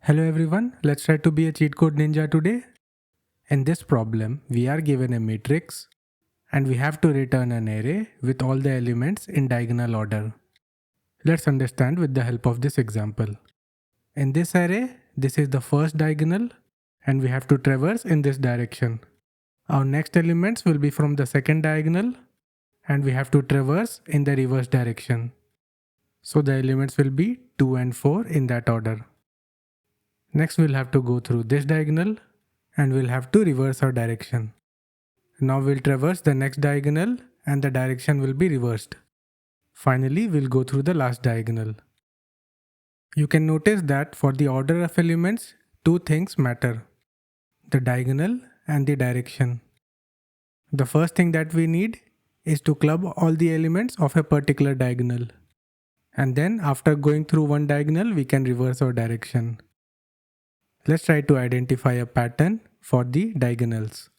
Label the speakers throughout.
Speaker 1: Hello everyone, let's try to be a cheat code ninja today. In this problem, we are given a matrix and we have to return an array with all the elements in diagonal order. Let's understand with the help of this example. In this array, this is the first diagonal and we have to traverse in this direction. Our next elements will be from the second diagonal and we have to traverse in the reverse direction. So the elements will be 2 and 4 in that order. Next we'll have to go through this diagonal and we'll have to reverse our direction. Now we'll traverse the next diagonal and the direction will be reversed. Finally, we'll go through the last diagonal. You can notice that for the order of elements, two things matter: the diagonal and the direction. The first thing that we need is to club all the elements of a particular diagonal. And then after going through one diagonal, we can reverse our direction. Let's try to identify a pattern for the diagonals.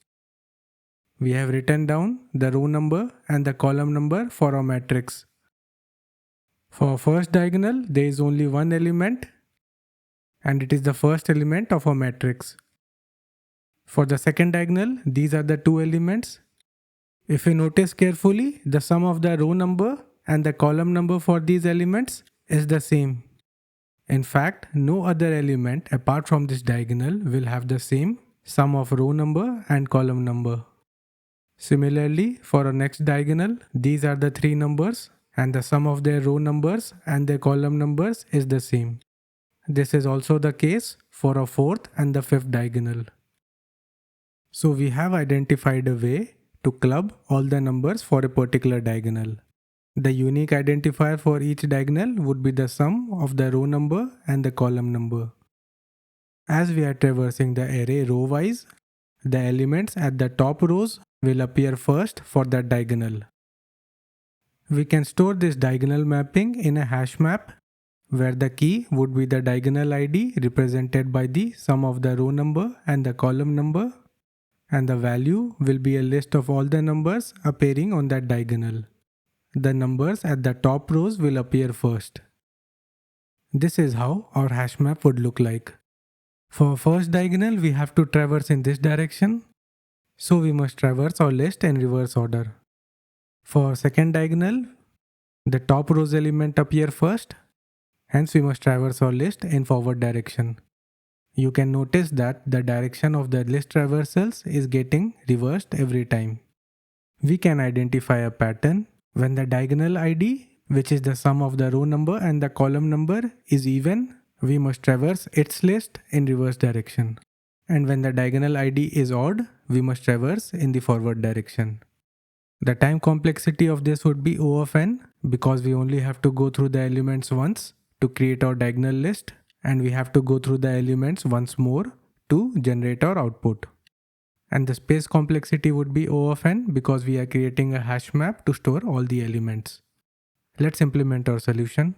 Speaker 1: We have written down the row number and the column number for our matrix. For our first diagonal, there is only one element and it is the first element of our matrix. For the second diagonal, these are the two elements. If you notice carefully, the sum of the row number and the column number for these elements is the same. In fact, no other element apart from this diagonal will have the same sum of row number and column number. Similarly, for our next diagonal, these are the three numbers and the sum of their row numbers and their column numbers is the same. This is also the case for our fourth and the fifth diagonal. So we have identified a way to club all the numbers for a particular diagonal. The unique identifier for each diagonal would be the sum of the row number and the column number. As we are traversing the array row-wise, the elements at the top rows will appear first for that diagonal. We can store this diagonal mapping in a hash map where the key would be the diagonal ID represented by the sum of the row number and the column number, and the value will be a list of all the numbers appearing on that diagonal. The numbers at the top rows will appear first. This is how our hash map would look like. For our first diagonal, we have to traverse in this direction, so we must traverse our list in reverse order. For our second diagonal, the top row's element appear first, hence we must traverse our list in forward direction. You can notice that the direction of the list traversals is getting reversed every time. We can identify a pattern when the diagonal ID, which is the sum of the row number and the column number, is even. We must traverse its list in reverse direction. And when the diagonal ID is odd, we must traverse in the forward direction. The time complexity of this would be O of n because we only have to go through the elements once to create our diagonal list, and we have to go through the elements once more to generate our output. And the space complexity would be O of n because we are creating a hash map to store all the elements. Let's implement our solution.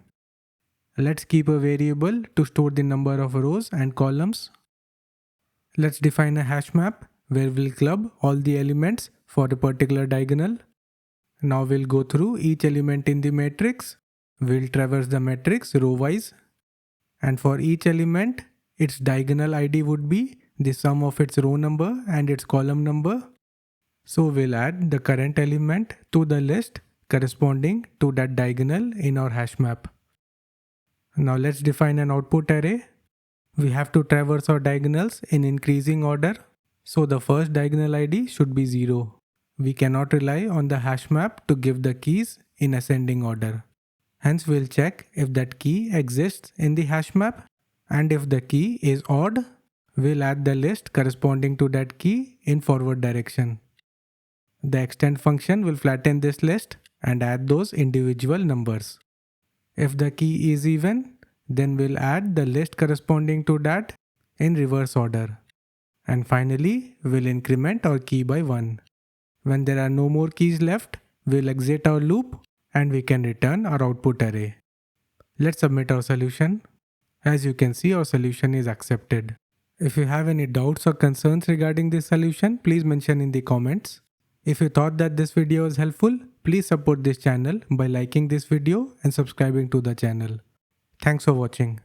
Speaker 1: Let's keep a variable to store the number of rows and columns. Let's define a hash map where we'll club all the elements for a particular diagonal. Now we'll go through each element in the matrix. We'll traverse the matrix row-wise. And for each element, its diagonal ID would be the sum of its row number and its column number. So we'll add the current element to the list corresponding to that diagonal in our hash map. Now let's define an output array. We have to traverse our diagonals in increasing order. So the first diagonal ID should be 0. We cannot rely on the hash map to give the keys in ascending order. Hence we'll check if that key exists in the hash map, and if the key is odd, we'll add the list corresponding to that key in forward direction. The extend function will flatten this list and add those individual numbers. If the key is even, then we'll add the list corresponding to that in reverse order. And finally, we'll increment our key by 1. When there are no more keys left, we'll exit our loop and we can return our output array. Let's submit our solution. As you can see, our solution is accepted. If you have any doubts or concerns regarding this solution, please mention in the comments. If you thought that this video was helpful, please support this channel by liking this video and subscribing to the channel. Thanks for watching.